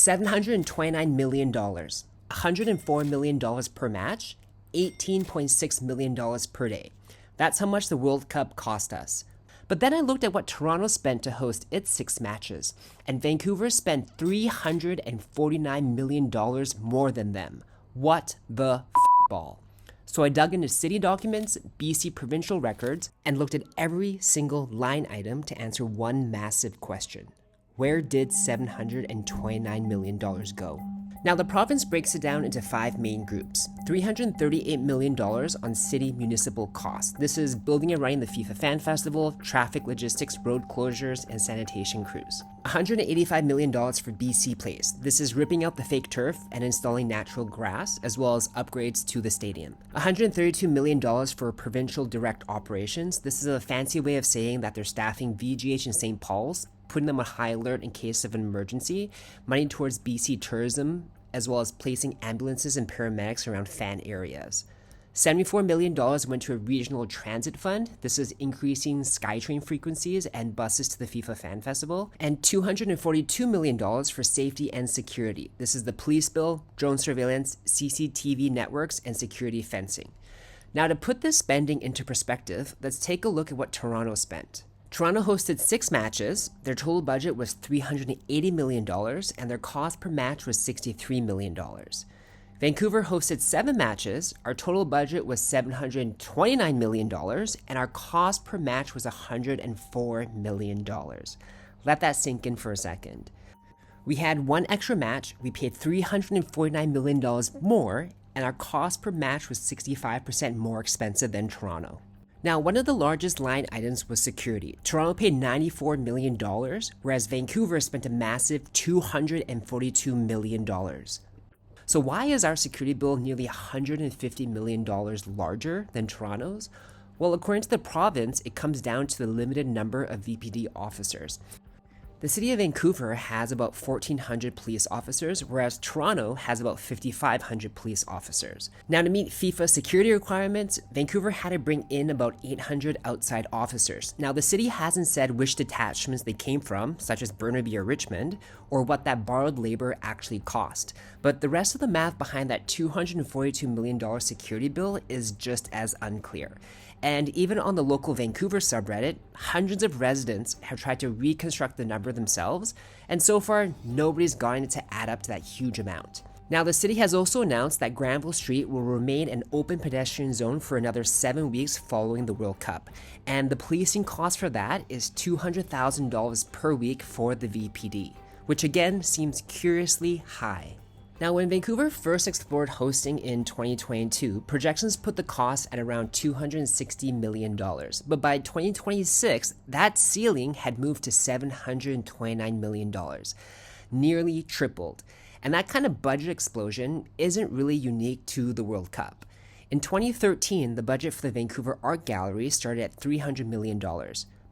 $729 million, $104 million per match, $18.6 million per day. That's how much the World Cup cost us. But then I looked at what Toronto spent to host its 6 matches, and Vancouver spent $349 million more than them. What the ball? So I dug into city documents, BC provincial records, and looked at every single line item to answer one massive question. Where did $729 million go? Now, the province breaks it down into 5 main groups. $338 million on city municipal costs. This is building and running the FIFA Fan Festival, traffic logistics, road closures, and sanitation crews. $185 million for BC Place. This is ripping out the fake turf and installing natural grass, as well as upgrades to the stadium. $132 million for provincial direct operations. This is a fancy way of saying that they're staffing VGH in St. Paul's, putting them on high alert in case of an emergency, money towards BC tourism, as well as placing ambulances and paramedics around fan areas. $74 million went to a regional transit fund. This is increasing SkyTrain frequencies and buses to the FIFA Fan Festival. And $242 million for safety and security. This is the police bill, drone surveillance, CCTV networks, and security fencing. Now, to put this spending into perspective, let's take a look at what Toronto spent. Toronto hosted 6 matches, their total budget was $380 million, and their cost per match was $63 million. Vancouver hosted 7 matches, our total budget was $729 million, and our cost per match was $104 million. Let that sink in for a second. We had 1 extra match, we paid $349 million more, and our cost per match was 65% more expensive than Toronto. Now, one of the largest line items was security. Toronto paid $94 million, whereas Vancouver spent a massive $242 million. So why is our security bill nearly $150 million larger than Toronto's? Well, according to the province, it comes down to the limited number of VPD officers. The city of Vancouver has about 1,400 police officers, whereas Toronto has about 5,500 police officers. Now, to meet FIFA security requirements, Vancouver had to bring in about 800 outside officers. Now, the city hasn't said which detachments they came from, such as Burnaby or Richmond, or what that borrowed labor actually cost. But the rest of the math behind that $242 million security bill is just as unclear. And even on the local Vancouver subreddit, hundreds of residents have tried to reconstruct the number themselves, and so far, nobody's gotten it to add up to that huge amount. Now, the city has also announced that Granville Street will remain an open pedestrian zone for another 7 weeks following the World Cup, and the policing cost for that is $200,000 per week for the VPD, which again seems curiously high. Now, when Vancouver first explored hosting in 2022, projections put the cost at around $260 million. But by 2026, that ceiling had moved to $729 million, nearly tripled. And that kind of budget explosion isn't really unique to the World Cup. In 2013, the budget for the Vancouver Art Gallery started at $300 million.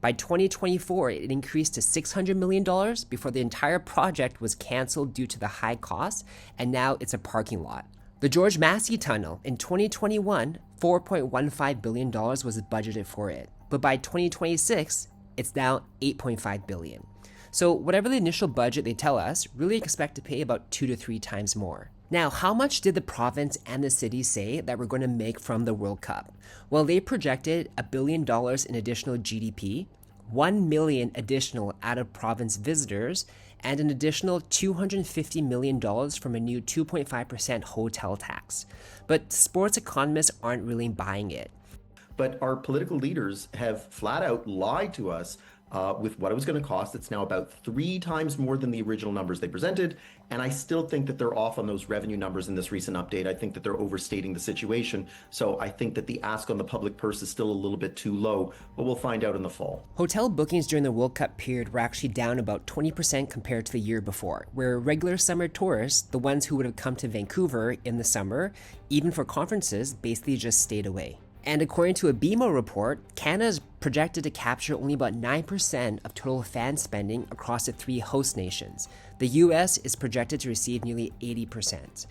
By 2024, it increased to $600 million before the entire project was canceled due to the high cost, and now it's a parking lot. The George Massey Tunnel, in 2021, $4.15 billion was budgeted for it, but by 2026, it's now $8.5 billion. So whatever the initial budget they tell us, really expect to pay about 2 to 3 times more. Now, how much did the province and the city say that we're going to make from the World Cup? Well, they projected $1 billion in additional GDP, 1 million additional out-of-province visitors, and an additional $250 million from a new 2.5% hotel tax. But sports economists aren't really buying it. But our political leaders have flat out lied to us with what it was going to cost. It's now about 3 times more than the original numbers they presented. And I still think that they're off on those revenue numbers in this recent update. I think that they're overstating the situation. So I think that the ask on the public purse is still a little bit too low, but we'll find out in the fall. Hotel bookings during the World Cup period were actually down about 20% compared to the year before, where regular summer tourists, the ones who would have come to Vancouver in the summer, even for conferences, basically just stayed away. And according to a BMO report, Canada is projected to capture only about 9% of total fan spending across the 3 host nations. The US is projected to receive nearly 80%.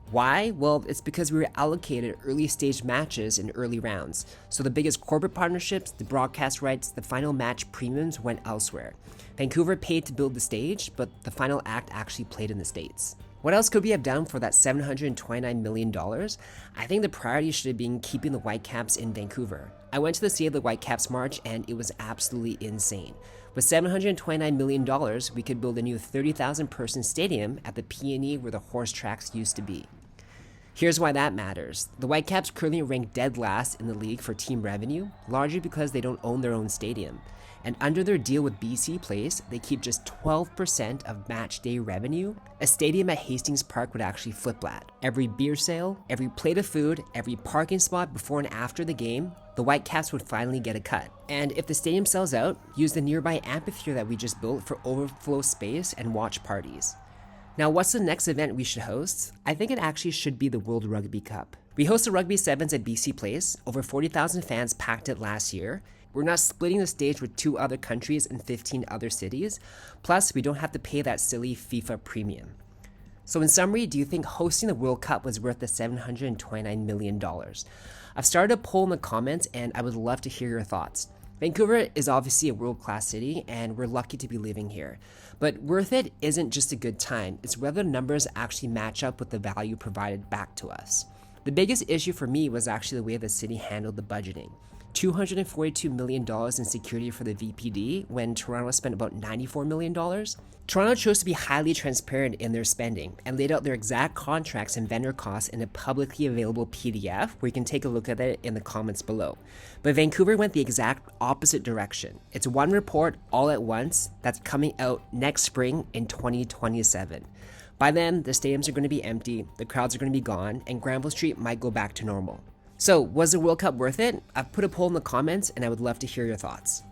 Why? Well, it's because we were allocated early stage matches in early rounds. So the biggest corporate partnerships, the broadcast rights, the final match premiums went elsewhere. Vancouver paid to build the stage, but the final act actually played in the States. What else could we have done for that $729 million? I think the priority should have been keeping the Whitecaps in Vancouver. I went to the State of the Whitecaps March and it was absolutely insane. With $729 million, we could build a new 30,000 person stadium at the P&E where the horse tracks used to be. Here's why that matters. The Whitecaps currently rank dead last in the league for team revenue, largely because they don't own their own stadium. And under their deal with BC Place, they keep just 12% of match day revenue. A stadium at Hastings Park would actually flip that. Every beer sale, every plate of food, every parking spot before and after the game, the Whitecaps would finally get a cut. And if the stadium sells out, use the nearby amphitheater that we just built for overflow space and watch parties. Now, what's the next event we should host? I think it actually should be the World Rugby Cup. We host the Rugby Sevens at BC Place. Over 40,000 fans packed it last year. We're not splitting the stage with 2 other countries and 15 other cities. Plus, we don't have to pay that silly FIFA premium. So in summary, do you think hosting the World Cup was worth the $729 million? I've started a poll in the comments and I would love to hear your thoughts. Vancouver is obviously a world-class city and we're lucky to be living here. But worth it isn't just a good time, it's whether the numbers actually match up with the value provided back to us. The biggest issue for me was actually the way the city handled the budgeting. $242 million in security for the VPD when Toronto spent about $94 million. Toronto chose to be highly transparent in their spending and laid out their exact contracts and vendor costs in a publicly available PDF where you can take a look at it in the comments below. But Vancouver went the exact opposite direction. It's one report all at once that's coming out next spring in 2027. By then, the stadiums are going to be empty, the crowds are going to be gone, and Granville Street might go back to normal. So, was the World Cup worth it? I've put a poll in the comments and I would love to hear your thoughts.